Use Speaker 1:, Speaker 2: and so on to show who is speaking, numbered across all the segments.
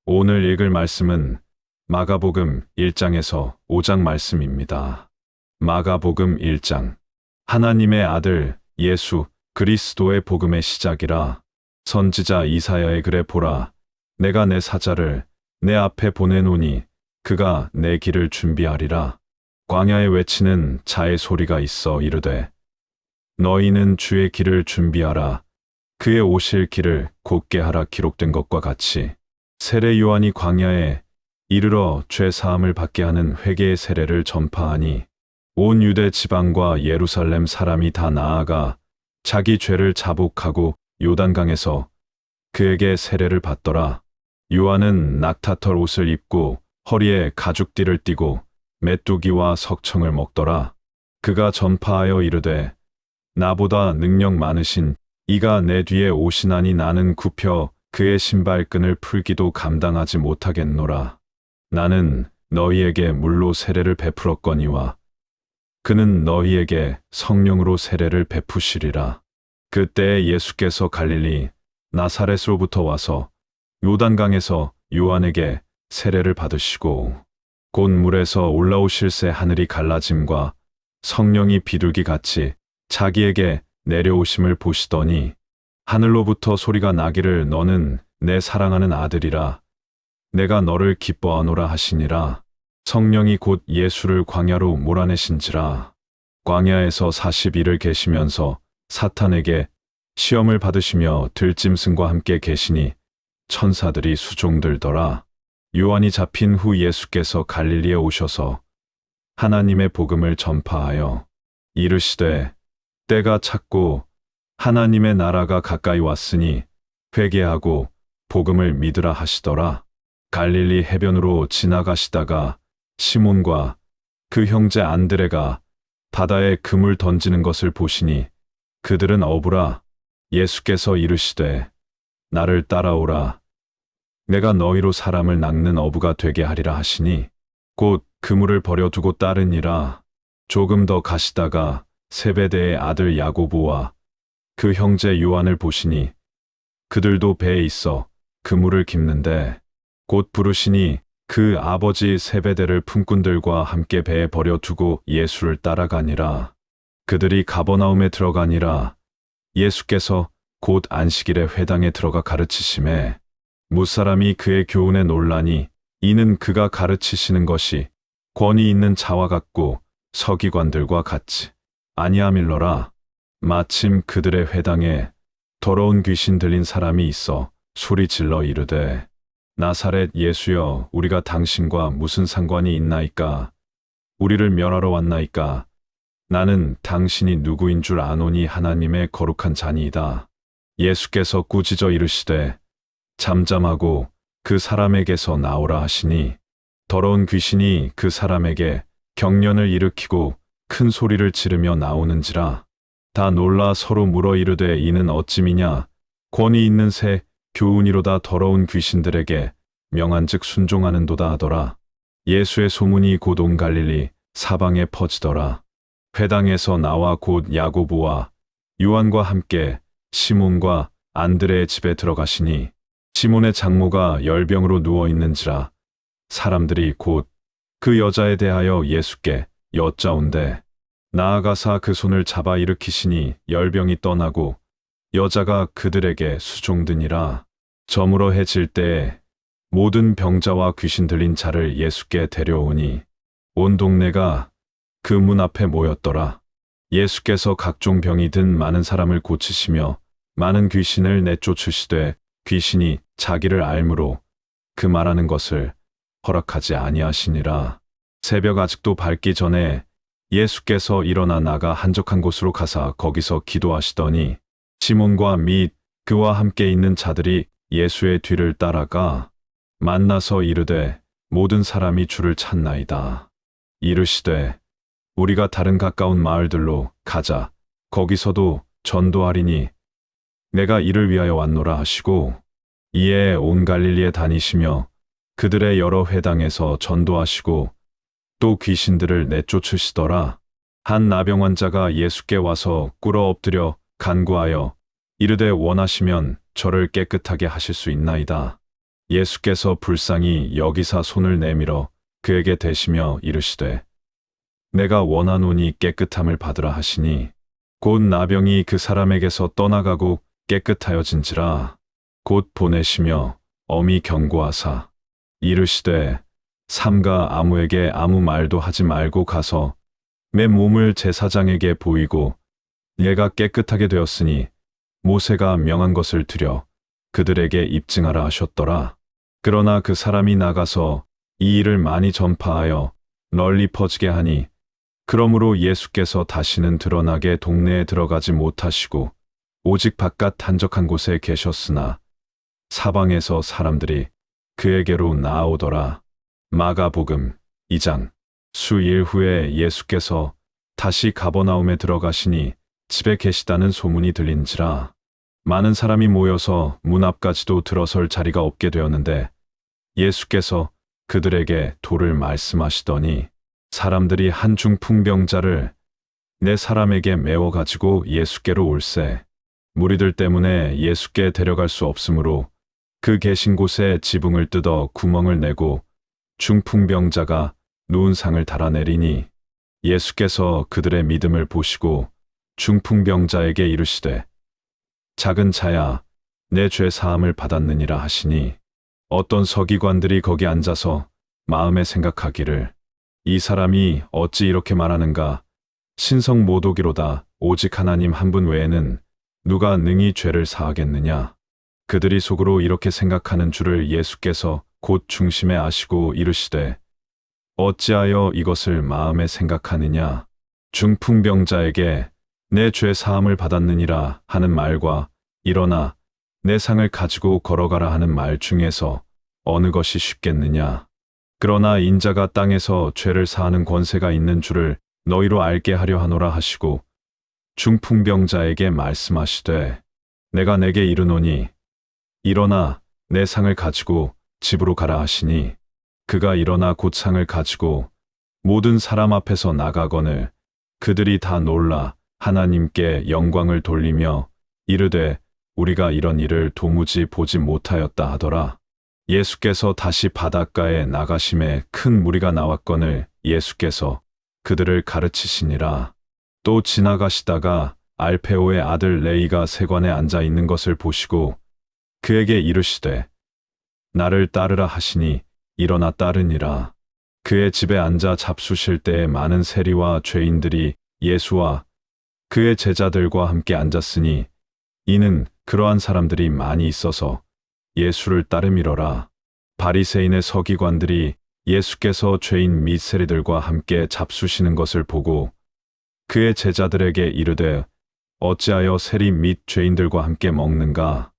Speaker 1: 오늘 읽을 말씀은 마가복음 1장에서 5장 말씀입니다. 마가복음 1장. 하나님의 아들 예수 그리스도의 복음의 시작이라. 선지자 이사야의 글에 보라. 내가 내 사자를 내 앞에 보내노니 그가 내 길을 준비하리라. 광야에 외치는 자의 소리가 있어 이르되 너희는 주의 길을 준비하라. 그의 오실 길을 곧게 하라. 기록된 것과 같이 세례 요한이 광야에 이르러 죄 사함을 받게 하는 회개의 세례를 전파하니 온 유대 지방과 예루살렘 사람이 다 나아가 자기 죄를 자복하고 요단강에서 그에게 세례를 받더라. 요한은 낙타털 옷을 입고 허리에 가죽띠를 띠고 메뚜기와 석청을 먹더라. 그가 전파하여 이르되 나보다 능력 많으신 이가 내 뒤에 오시나니 나는 굽혀 그의 신발끈을 풀기도 감당하지 못하겠노라. 나는 너희에게 물로 세례를 베풀었거니와 그는 너희에게 성령으로 세례를 베푸시리라. 그때 예수께서 갈릴리 나사렛으로부터 와서 요단강에서 요한에게 세례를 받으시고 곧 물에서 올라오실새 하늘이 갈라짐과 성령이 비둘기 같이 자기에게 내려오심을 보시더니 하늘로부터 소리가 나기를 너는 내 사랑하는 아들이라 내가 너를 기뻐하노라 하시니라. 성령이 곧 예수를 광야로 몰아내신지라. 광야에서 40일을 계시면서 사탄에게 시험을 받으시며 들짐승과 함께 계시니 천사들이 수종들더라. 요한이 잡힌 후 예수께서 갈릴리에 오셔서 하나님의 복음을 전파하여 이르시되 때가 찼고 하나님의 나라가 가까이 왔으니 회개하고 복음을 믿으라 하시더라. 갈릴리 해변으로 지나가시다가 시몬과 그 형제 안드레가 바다에 금을 던지는 것을 보시니 그들은 어부라. 예수께서 이르시되 나를 따라오라. 내가 너희로 사람을 낚는 어부가 되게 하리라 하시니 곧 그물을 버려두고 따르니라. 조금 더 가시다가 세베대의 아들 야고보와 그 형제 요한을 보시니 그들도 배에 있어 그물을 깁는데 곧 부르시니 그 아버지 세베대를 품꾼들과 함께 배에 버려두고 예수를 따라가니라. 그들이 가버나움에 들어가니라. 예수께서 곧 안식일에 회당에 들어가 가르치심에 무사람이 그의 교훈에 놀라니 이는 그가 가르치시는 것이 권위 있는 자와 같고 서기관들과 같이 아니함일러라. 마침 그들의 회당에 더러운 귀신 들린 사람이 있어 소리 질러 이르되 나사렛 예수여 우리가 당신과 무슨 상관이 있나이까? 우리를 멸하러 왔나이까? 나는 당신이 누구인 줄 아노니 하나님의 거룩한 자니이다. 예수께서 꾸짖어 이르시되 잠잠하고 그 사람에게서 나오라 하시니 더러운 귀신이 그 사람에게 경련을 일으키고 큰 소리를 지르며 나오는지라. 다 놀라 서로 물어 이르되 이는 어찌미냐? 권위 있는 새 교훈이로다. 더러운 귀신들에게 명한즉 순종하는도다 하더라. 예수의 소문이 곧 온 갈릴리 사방에 퍼지더라. 회당에서 나와 곧 야고보와 요한과 함께 시몬과 안드레의 집에 들어가시니 시몬의 장모가 열병으로 누워 있는지라. 사람들이 곧 그 여자에 대하여 예수께 여짜온대 나아가사 그 손을 잡아 일으키시니 열병이 떠나고 여자가 그들에게 수종드니라. 저물어 해질 때에 모든 병자와 귀신 들린 자를 예수께 데려오니 온 동네가 그 문 앞에 모였더라. 예수께서 각종 병이 든 많은 사람을 고치시며 많은 귀신을 내쫓으시되 귀신이 자기를 알므로 그 말하는 것을 허락하지 아니하시니라. 새벽 아직도 밝기 전에 예수께서 일어나 나가 한적한 곳으로 가사 거기서 기도하시더니 시몬과 및 그와 함께 있는 자들이 예수의 뒤를 따라가 만나서 이르되 모든 사람이 주를 찾나이다. 이르시되 우리가 다른 가까운 마을들로 가자. 거기서도 전도하리니 내가 이를 위하여 왔노라 하시고 이에 온 갈릴리에 다니시며 그들의 여러 회당에서 전도하시고 또 귀신들을 내쫓으시더라. 한 나병 환자가 예수께 와서 꿇어 엎드려 간구하여 이르되 원하시면 저를 깨끗하게 하실 수 있나이다. 예수께서 불쌍히 여기사 손을 내밀어 그에게 대시며 이르시되 내가 원하노니 깨끗함을 받으라 하시니 곧 나병이 그 사람에게서 떠나가고 깨끗하여진지라. 곧 보내시며 엄히 경고하사 이르시되 삼가 아무에게 아무 말도 하지 말고 가서 내 몸을 제사장에게 보이고 얘가 깨끗하게 되었으니 모세가 명한 것을 드려 그들에게 입증하라 하셨더라. 그러나 그 사람이 나가서 이 일을 많이 전파하여 널리 퍼지게 하니 그러므로 예수께서 다시는 드러나게 동네에 들어가지 못하시고 오직 바깥 한적한 곳에 계셨으나 사방에서 사람들이 그에게로 나아오더라. 마가복음 2장. 수일 후에 예수께서 다시 가버나움에 들어가시니 집에 계시다는 소문이 들린지라. 많은 사람이 모여서 문 앞까지도 들어설 자리가 없게 되었는데 예수께서 그들에게 도를 말씀하시더니 사람들이 한 중풍병자를 네 사람에게 메워 가지고 예수께로 올세. 무리들 때문에 예수께 데려갈 수 없으므로 그 계신 곳에 지붕을 뜯어 구멍을 내고 중풍병자가 누운 상을 달아내리니 예수께서 그들의 믿음을 보시고 중풍병자에게 이르시되 작은 자야 내 죄 사함을 받았느니라 하시니 어떤 서기관들이 거기 앉아서 마음에 생각하기를 이 사람이 어찌 이렇게 말하는가. 신성 모독이로다. 오직 하나님 한 분 외에는 누가 능히 죄를 사하겠느냐. 그들이 속으로 이렇게 생각하는 줄을 예수께서 곧 중심에 아시고 이르시되 어찌하여 이것을 마음에 생각하느냐. 중풍병자에게 내 죄 사함을 받았느니라 하는 말과 일어나 내 상을 가지고 걸어가라 하는 말 중에서 어느 것이 쉽겠느냐. 그러나 인자가 땅에서 죄를 사하는 권세가 있는 줄을 너희로 알게 하려 하노라 하시고 중풍병자에게 말씀하시되 내가 내게 이르노니 일어나 내 상을 가지고 집으로 가라 하시니 그가 일어나 곧 상을 가지고 모든 사람 앞에서 나가거늘 그들이 다 놀라 하나님께 영광을 돌리며 이르되 우리가 이런 일을 도무지 보지 못하였다 하더라. 예수께서 다시 바닷가에 나가심에 큰 무리가 나왔거늘 예수께서 그들을 가르치시니라. 또 지나가시다가 알페오의 아들 레이가 세관에 앉아 있는 것을 보시고 그에게 이르시되 나를 따르라 하시니 일어나 따르니라. 그의 집에 앉아 잡수실 때에 많은 세리와 죄인들이 예수와 그의 제자들과 함께 앉았으니 이는 그러한 사람들이 많이 있어서 예수를 따름이러라. 바리새인의 서기관들이 예수께서 죄인 및 세리들과 함께 잡수시는 것을 보고 그의 제자들에게 이르되 어찌하여 세리 및 죄인들과 함께 먹는가.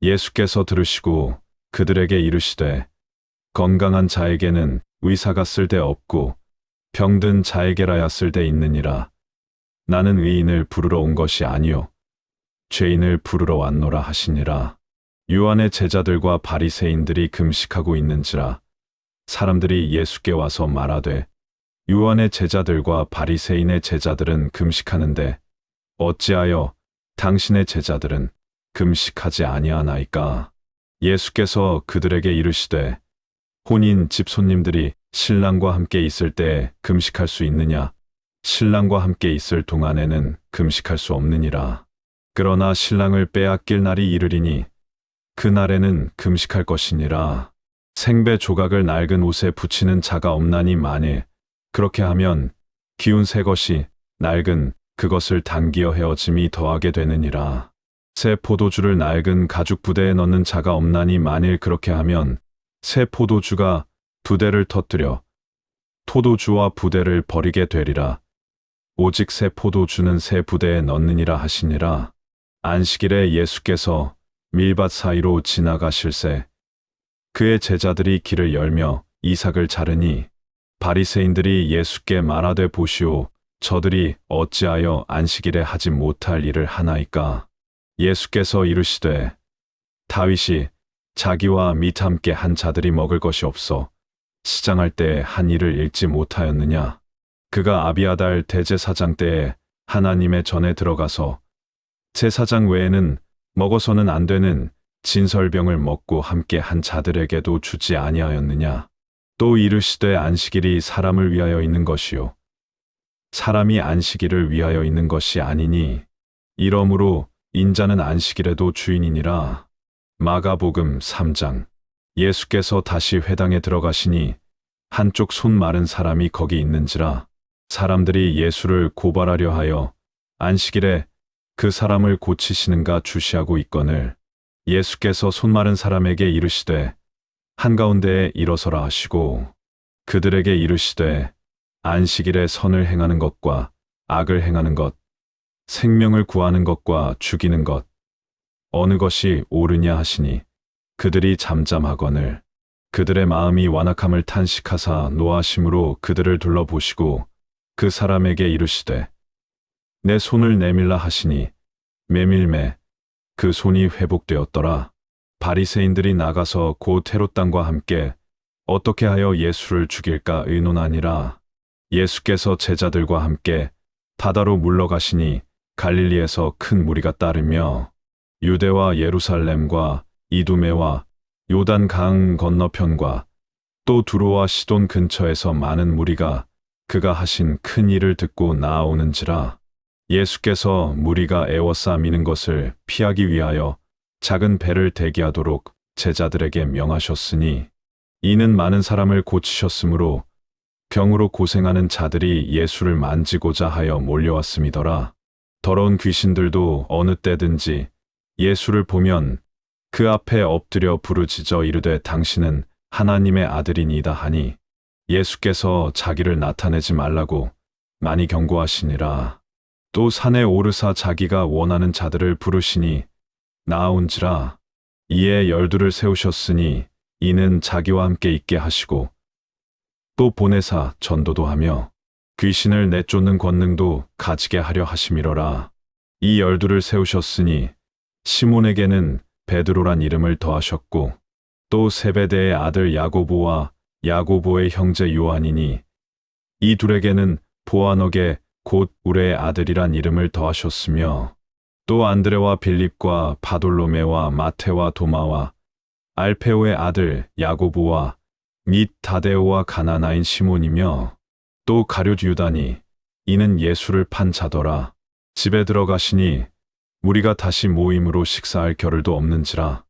Speaker 1: 예수께서 들으시고 그들에게 이르시되 건강한 자에게는 의사가 쓸데없고 병든 자에게라야 쓸데 있느니라. 나는 의인을 부르러 온 것이 아니요 죄인을 부르러 왔노라 하시니라. 요한의 제자들과 바리새인들이 금식하고 있는지라 사람들이 예수께 와서 말하되 요한의 제자들과 바리새인의 제자들은 금식하는데 어찌하여 당신의 제자들은 금식하지 아니하나이까. 예수께서 그들에게 이르시되 혼인 집손님들이 신랑과 함께 있을 때에 금식할 수 있느냐. 신랑과 함께 있을 동안에는 금식할 수 없느니라. 그러나 신랑을 빼앗길 날이 이르리니 그날에는 금식할 것이니라. 생배 조각을 낡은 옷에 붙이는 자가 없나니 만일 그렇게 하면 기운 새 것이 낡은 그것을 당기어 헤어짐이 더하게 되느니라. 새 포도주를 낡은 가죽 부대에 넣는 자가 없나니 만일 그렇게 하면 새 포도주가 부대를 터뜨려 포도주와 부대를 버리게 되리라. 오직 새 포도주는 새 부대에 넣느니라 하시니라. 안식일에 예수께서 밀밭 사이로 지나가실새 그의 제자들이 길을 열며 이삭을 자르니 바리새인들이 예수께 말하되 보시오 저들이 어찌하여 안식일에 하지 못할 일을 하나이까. 예수께서 이르시되 다윗이 자기와 및 함께 한 자들이 먹을 것이 없어 시장할 때에 한 일을 읽지 못하였느냐. 그가 아비아달 대제사장 때에 하나님의 전에 들어가서 제사장 외에는 먹어서는 안 되는 진설병을 먹고 함께 한 자들에게도 주지 아니하였느냐. 또 이르시되 안식일이 사람을 위하여 있는 것이요 사람이 안식일을 위하여 있는 것이 아니니 이러므로 인자는 안식일에도 주인이니라. 마가복음 3장. 예수께서 다시 회당에 들어가시니 한쪽 손 마른 사람이 거기 있는지라. 사람들이 예수를 고발하려 하여 안식일에 그 사람을 고치시는가 주시하고 있거늘 예수께서 손 마른 사람에게 이르시되 한가운데에 일어서라 하시고 그들에게 이르시되 안식일에 선을 행하는 것과 악을 행하는 것, 생명을 구하는 것과 죽이는 것, 어느 것이 옳으냐 하시니 그들이 잠잠하거늘 그들의 마음이 완악함을 탄식하사 노하심으로 그들을 둘러보시고 그 사람에게 이르시되 내 손을 내밀라 하시니 메밀매 그 손이 회복되었더라. 바리새인들이 나가서 곧 헤롯 당과 함께 어떻게 하여 예수를 죽일까 의논하니라. 예수께서 제자들과 함께 바다로 물러가시니 갈릴리에서 큰 무리가 따르며 유대와 예루살렘과 이두메와 요단 강 건너편과 또 두로와 시돈 근처에서 많은 무리가 그가 하신 큰 일을 듣고 나아오는지라. 예수께서 무리가 애워싸미는 것을 피하기 위하여 작은 배를 대기하도록 제자들에게 명하셨으니 이는 많은 사람을 고치셨으므로 병으로 고생하는 자들이 예수를 만지고자 하여 몰려왔음이더라. 더러운 귀신들도 어느 때든지 예수를 보면 그 앞에 엎드려 부르짖어 이르되 당신은 하나님의 아들이니이다 하니 예수께서 자기를 나타내지 말라고 많이 경고하시니라. 또 산에 오르사 자기가 원하는 자들을 부르시니 나아온지라. 이에 12를 세우셨으니 이는 자기와 함께 있게 하시고 또 보내사 전도도 하며 귀신을 내쫓는 권능도 가지게 하려 하심이러라. 이 12를 세우셨으니 시몬에게는 베드로란 이름을 더하셨고 또 세베대의 아들 야고보와 야고보의 형제 요한이니 이 둘에게는 보아너게 곧 우레의 아들이란 이름을 더하셨으며 또 안드레와 빌립과 바돌로메와 마테와 도마와 알페오의 아들 야고보와 및 다데오와 가나나인 시몬이며 또 가룟 유다니 이는 예수를 판 자더라. 집에 들어가시니 우리가 다시 모임으로 식사할 겨를도 없는지라.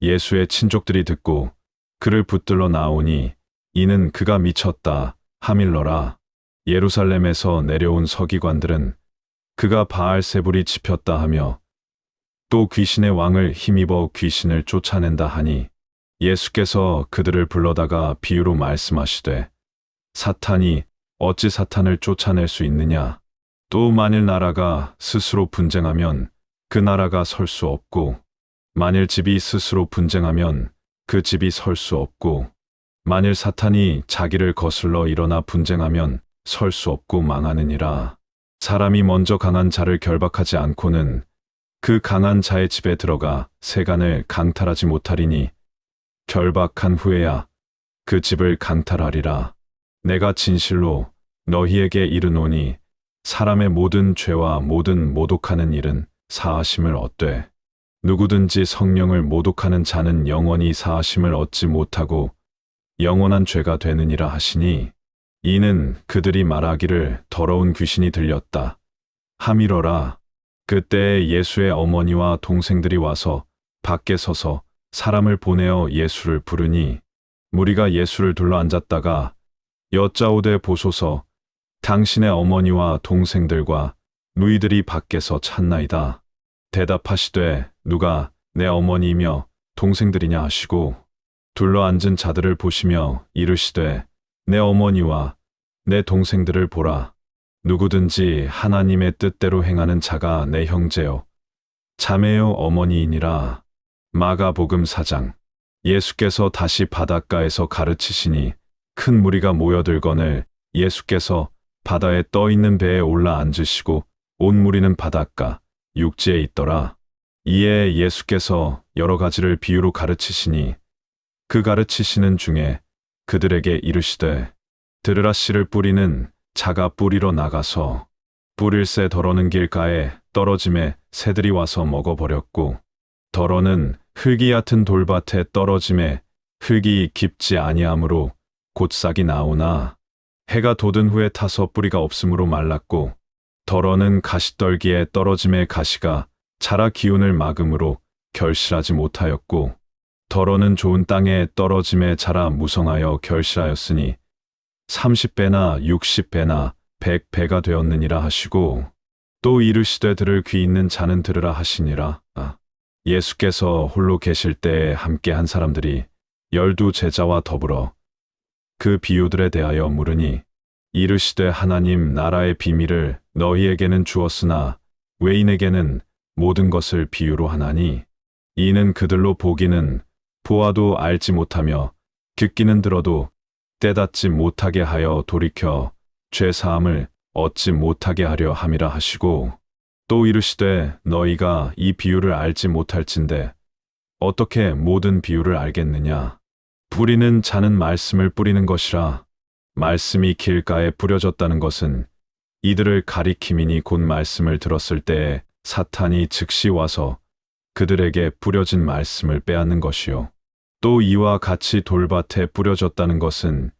Speaker 1: 예수의 친족들이 듣고 그를 붙들러 나오니 이는 그가 미쳤다 하밀러라. 예루살렘에서 내려온 서기관들은 그가 바알세불이 집혔다 하며 또 귀신의 왕을 힘입어 귀신을 쫓아낸다 하니 예수께서 그들을 불러다가 비유로 말씀하시되 사탄이 어찌 사탄을 쫓아낼 수 있느냐. 또 만일 나라가 스스로 분쟁하면 그 나라가 설 수 없고 만일 집이 스스로 분쟁하면 그 집이 설 수 없고 만일 사탄이 자기를 거슬러 일어나 분쟁하면 설 수 없고 망하느니라. 사람이 먼저 강한 자를 결박하지 않고는 그 강한 자의 집에 들어가 세간을 강탈하지 못하리니 결박한 후에야 그 집을 강탈하리라. 내가 진실로 너희에게 이르노니 사람의 모든 죄와 모든 모독하는 일은 사하심을 얻되 누구든지 성령을 모독하는 자는 영원히 사하심을 얻지 못하고 영원한 죄가 되느니라 하시니 이는 그들이 말하기를 더러운 귀신이 들렸다 하미러라. 그때에 예수의 어머니와 동생들이 와서 밖에 서서 사람을 보내어 예수를 부르니 무리가 예수를 둘러 앉았다가 여짜오되 보소서 당신의 어머니와 동생들과 누이들이 밖에서 찾나이다. 대답하시되 누가 내 어머니이며 동생들이냐 하시고 둘러 앉은 자들을 보시며 이르시되 내 어머니와 내 동생들을 보라. 누구든지 하나님의 뜻대로 행하는 자가 내 형제요 자매요 어머니이니라. 마가복음 4장. 예수께서 다시 바닷가에서 가르치시니 큰 무리가 모여들거늘 예수께서 바다에 떠 있는 배에 올라 앉으시고 온 무리는 바닷가 육지에 있더라. 이에 예수께서 여러 가지를 비유로 가르치시니 그 가르치시는 중에 그들에게 이르시되 들으라. 씨를 뿌리는 자가 뿌리러 나가서 뿌릴새 덜어는 길가에 떨어짐에 새들이 와서 먹어버렸고 덜어는 흙이 얕은 돌밭에 떨어짐에 흙이 깊지 아니하므로 곧 싹이 나오나 해가 돋은 후에 타서 뿌리가 없으므로 말랐고 덜어는 가시떨기에 떨어짐에 가시가 자라 기운을 막음으로 결실하지 못하였고 덜어는 좋은 땅에 떨어짐에 자라 무성하여 결실하였으니 30배나 60배나 100배가 되었느니라 하시고 또 이르시되 들을 귀 있는 자는 들으라 하시니라. 예수께서 홀로 계실 때에 함께 한 사람들이 12 제자와 더불어 그 비유들에 대하여 물으니 이르시되 하나님 나라의 비밀을 너희에게는 주었으나 외인에게는 모든 것을 비유로 하나니 이는 그들로 보기는 보아도 알지 못하며 듣기는 들어도 깨닫지 못하게 하여 돌이켜 죄사함을 얻지 못하게 하려 함이라 하시고 또 이르시되 너희가 이 비유를 알지 못할진대 어떻게 모든 비유를 알겠느냐. 뿌리는 자는 말씀을 뿌리는 것이라. 말씀이 길가에 뿌려졌다는 것은 이들을 가리킴이니 곧 말씀을 들었을 때에 사탄이 즉시 와서 그들에게 뿌려진 말씀을 빼앗는 것이요. 또 이와 같이 돌밭에 뿌려졌다는 것은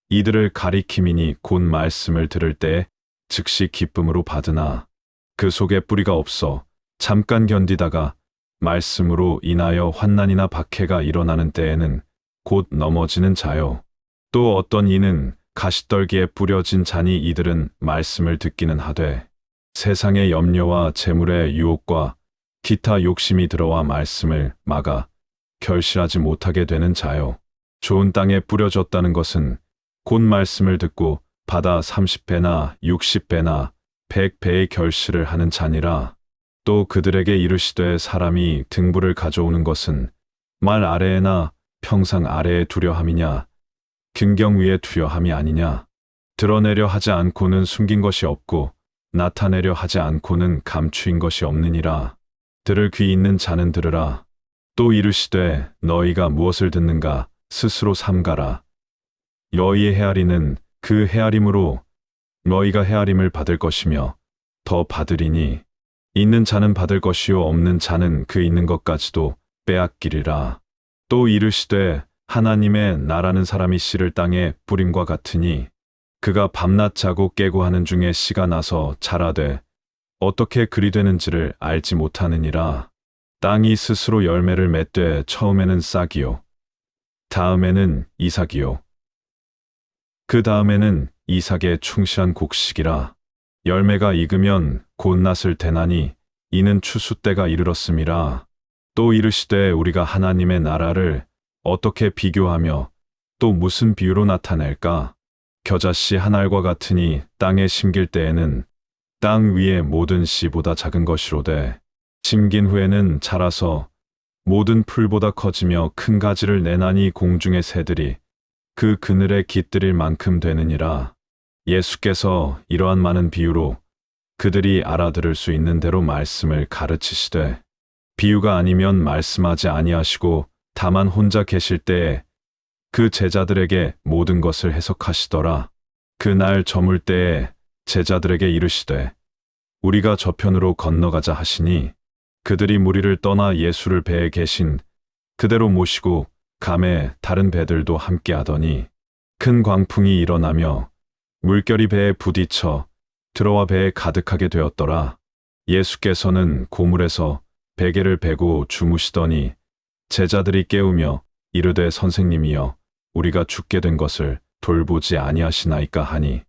Speaker 1: 이들을 가리킴이니 곧 말씀을 들을 때에 즉시 기쁨으로 받으나 그 속에 뿌리가 없어 잠깐 견디다가 말씀으로 인하여 환난이나 박해가 일어나는 때에는 곧 넘어지는 자요. 또 어떤 이는 가시떨기에 뿌려진 자니 이들은 말씀을 듣기는 하되 세상의 염려와 재물의 유혹과 기타 욕심이 들어와 말씀을 막아 결실하지 못하게 되는 자요. 좋은 땅에 뿌려졌다는 것은 곧 말씀을 듣고 받아 30배나 60배나 100배의 결실을 하는 자니라. 또 그들에게 이르시되 사람이 등불을 가져오는 것은 말 아래에나 평상 아래에 두려 함이냐 금경 위에 두려 함이 아니냐. 드러내려 하지 않고는 숨긴 것이 없고 나타내려 하지 않고는 감추인 것이 없느니라. 들을 귀 있는 자는 들으라. 또 이르시되 너희가 무엇을 듣는가 스스로 삼가라. 너희의 헤아리는 그 헤아림으로 너희가 헤아림을 받을 것이며 더 받으리니 있는 자는 받을 것이요 없는 자는 그 있는 것까지도 빼앗기리라. 또 이르시되 하나님의 나라는 사람이 씨를 땅에 뿌림과 같으니 그가 밤낮 자고 깨고 하는 중에 씨가 나서 자라되 어떻게 그리 되는지를 알지 못하느니라. 땅이 스스로 열매를 맺되 처음에는 싹이요 다음에는 이삭이요 그 다음에는 이삭의 충실한 곡식이라. 열매가 익으면 곧 낫을 대나니 이는 추수 때가 이르렀음이라. 또 이르시되 우리가 하나님의 나라를 어떻게 비교하며 또 무슨 비유로 나타낼까. 겨자씨 한 알과 같으니 땅에 심길 때에는 땅 위의 모든 씨보다 작은 것이로되 심긴 후에는 자라서 모든 풀보다 커지며 큰 가지를 내나니 공중의 새들이 그 그늘에 깃들일 만큼 되느니라. 예수께서 이러한 많은 비유로 그들이 알아들을 수 있는 대로 말씀을 가르치시되 비유가 아니면 말씀하지 아니하시고 다만 혼자 계실 때에 그 제자들에게 모든 것을 해석하시더라. 그날 저물 때에 제자들에게 이르시되 우리가 저편으로 건너가자 하시니 그들이 무리를 떠나 예수를 배에 계신 그대로 모시고 감에 다른 배들도 함께 하더니 큰 광풍이 일어나며 물결이 배에 부딪혀 들어와 배에 가득하게 되었더라. 예수께서는 고물에서 베개를 베고 주무시더니 제자들이 깨우며 이르되 선생님이여 우리가 죽게 된 것을 돌보지 아니하시나이까 하니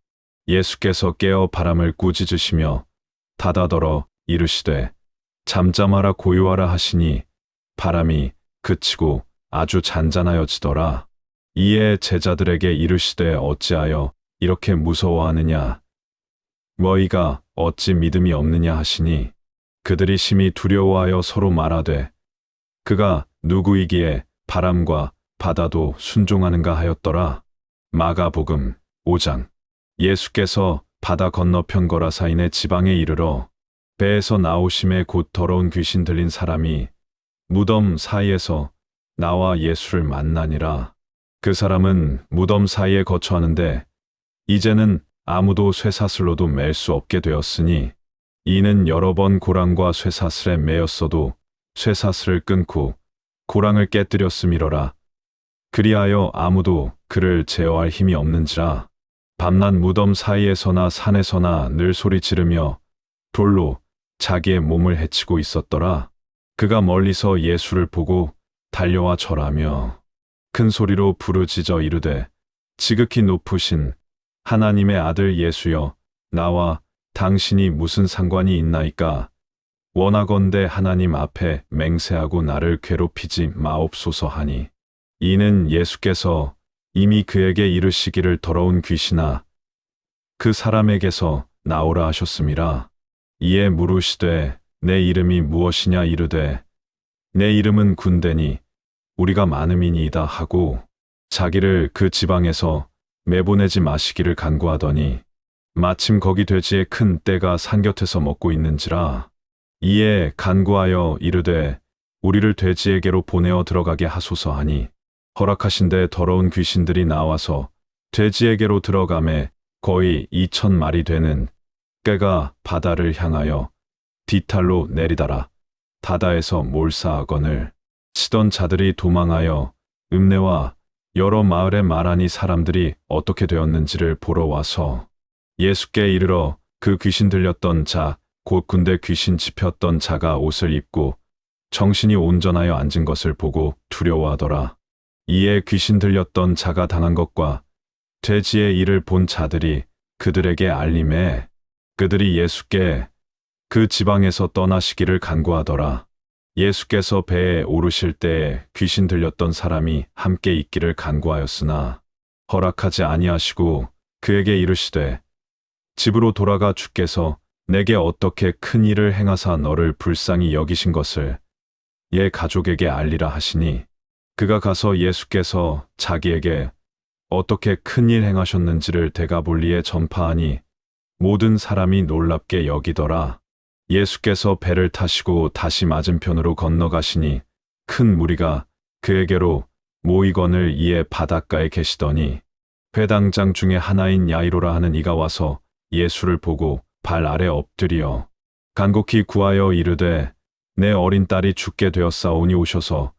Speaker 1: 예수께서 깨어 바람을 꾸짖으시며 닫아더러 이르시되 잠잠하라 고요하라 하시니 바람이 그치고 아주 잔잔하여지더라. 이에 제자들에게 이르시되 어찌하여 이렇게 무서워하느냐 너희가 어찌 믿음이 없느냐 하시니 그들이 심히 두려워하여 서로 말하되 그가 누구이기에 바람과 바다도 순종하는가 하였더라. 마가복음 5장. 예수께서 바다 건너편 거라사인의 지방에 이르러 배에서 나오심에 곧 더러운 귀신 들린 사람이 무덤 사이에서 나와 예수를 만나니라. 그 사람은 무덤 사이에 거처하는데 이제는 아무도 쇠사슬로도 맬 수 없게 되었으니 이는 여러 번 고랑과 쇠사슬에 매였어도 쇠사슬을 끊고 고랑을 깨뜨렸음이러라. 그리하여 아무도 그를 제어할 힘이 없는지라. 밤낮 무덤 사이에서나 산에서나 늘 소리 지르며 돌로 자기의 몸을 해치고 있었더라. 그가 멀리서 예수를 보고 달려와 절하며 큰 소리로 부르짖어 이르되 지극히 높으신 하나님의 아들 예수여, 나와 당신이 무슨 상관이 있나이까? 원하건대 하나님 앞에 맹세하고 나를 괴롭히지 마옵소서 하니, 이는 예수께서 이미 그에게 이르시기를 더러운 귀신아 그 사람에게서 나오라 하셨음이라. 이에 물으시되 내 이름이 무엇이냐 이르되 내 이름은 군대니 우리가 많음이니이다 하고 자기를 그 지방에서 내보내지 마시기를 간구하더니 마침 거기 돼지의 큰 떼가 산 곁에서 먹고 있는지라. 이에 간구하여 이르되 우리를 돼지에게로 보내어 들어가게 하소서 하니 허락하신데 더러운 귀신들이 나와서 돼지에게로 들어가매 거의 2,000마리 되는 꾀가 바다를 향하여 뒤탈로 내리다라. 바다에서 몰사하거늘 치던 자들이 도망하여 읍내와 여러 마을에 말하니 사람들이 어떻게 되었는지를 보러 와서 예수께 이르러 그 귀신 들렸던 자 곧 군대 귀신 집혔던 자가 옷을 입고 정신이 온전하여 앉은 것을 보고 두려워하더라. 이에 귀신 들렸던 자가 당한 것과 돼지의 일을 본 자들이 그들에게 알림해 그들이 예수께 그 지방에서 떠나시기를 간구하더라. 예수께서 배에 오르실 때에 귀신 들렸던 사람이 함께 있기를 간구하였으나 허락하지 아니하시고 그에게 이르시되 집으로 돌아가 주께서 내게 어떻게 큰 일을 행하사 너를 불쌍히 여기신 것을 얘 가족에게 알리라 하시니 그가 가서 예수께서 자기에게 어떻게 큰 일 행하셨는지를 데가볼리에 전파하니 모든 사람이 놀랍게 여기더라. 예수께서 배를 타시고 다시 맞은편으로 건너가시니 큰 무리가 그에게로 모이거늘 이에 바닷가에 계시더니 회당장 중에 하나인 야이로라 하는 이가 와서 예수를 보고 발 아래 엎드려 간곡히 구하여 이르되 내 어린 딸이 죽게 되었사오니 오셔서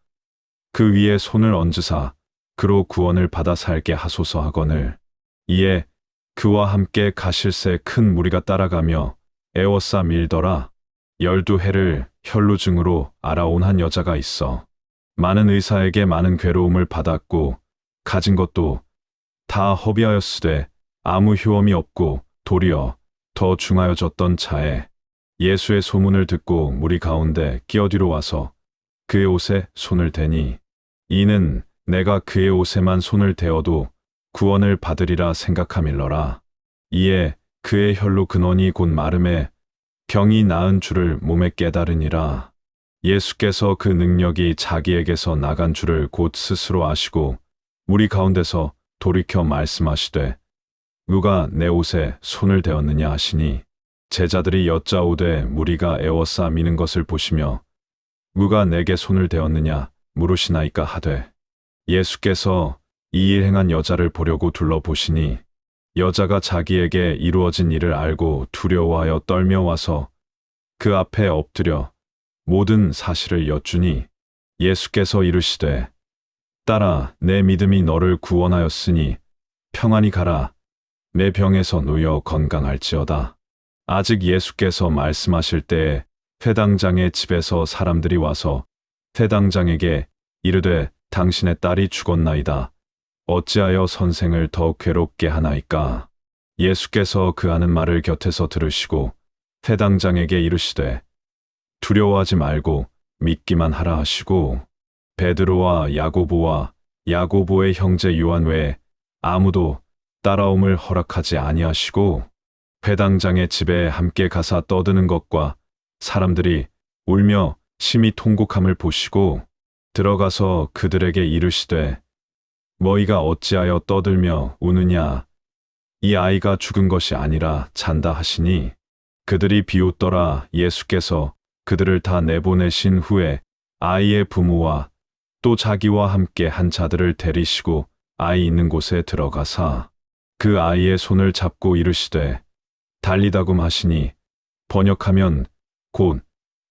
Speaker 1: 그 위에 손을 얹으사 그로 구원을 받아 살게 하소서 하거늘. 이에 그와 함께 가실새 큰 무리가 따라가며 애워싸 밀더라. 12해를 혈루증으로 알아온 한 여자가 있어 많은 의사에게 많은 괴로움을 받았고 가진 것도 다 허비하였으되 아무 효험이 없고 도리어 더 중하여졌던 차에 예수의 소문을 듣고 무리 가운데 끼어뒤로 와서 그의 옷에 손을 대니 이는 내가 그의 옷에만 손을 대어도 구원을 받으리라 생각함일러라. 이에 그의 혈루 근원이 곧 마름에 병이 나은 줄을 몸에 깨달으니라. 예수께서 그 능력이 자기에게서 나간 줄을 곧 스스로 아시고 무리 가운데서 돌이켜 말씀하시되 누가 내 옷에 손을 대었느냐 하시니 제자들이 여짜오되 무리가 애워싸 미는 것을 보시며 누가 내게 손을 대었느냐 물으시나이까 하되 예수께서 이 일 행한 여자를 보려고 둘러보시니 여자가 자기에게 이루어진 일을 알고 두려워하여 떨며 와서 그 앞에 엎드려 모든 사실을 여쭈니 예수께서 이르시되 딸아 내 믿음이 너를 구원하였으니 평안히 가라. 내 병에서 놓여 건강할지어다. 아직 예수께서 말씀하실 때에 회당장의 집에서 사람들이 와서 회당장에게 이르되 당신의 딸이 죽었나이다. 어찌하여 선생을 더 괴롭게 하나이까? 예수께서 그 하는 말을 곁에서 들으시고 회당장에게 이르시되 두려워하지 말고 믿기만 하라 하시고 베드로와 야고보와 야고보의 형제 요한 외에 아무도 따라옴을 허락하지 아니하시고 회당장의 집에 함께 가사 떠드는 것과 사람들이 울며 심히 통곡함을 보시고 들어가서 그들에게 이르시되 너희가 어찌하여 떠들며 우느냐? 이 아이가 죽은 것이 아니라 잔다 하시니 그들이 비웃더라. 예수께서 그들을 다 내보내신 후에 아이의 부모와 또 자기와 함께 한 자들을 데리시고 아이 있는 곳에 들어가사 그 아이의 손을 잡고 이르시되 달리다굼 하시니 번역하면 곧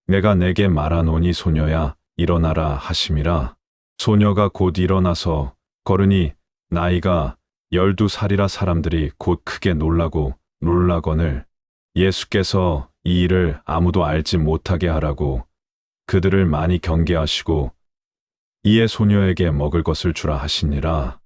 Speaker 1: 내가 내게 말하노니 소녀야 일어나라 하심이라. 소녀가 곧 일어나서 걸으니 나이가 12살이라 사람들이 곧 크게 놀라거늘 예수께서 이 일을 아무도 알지 못하게 하라고 그들을 많이 경계하시고 이에 소녀에게 먹을 것을 주라 하시니라.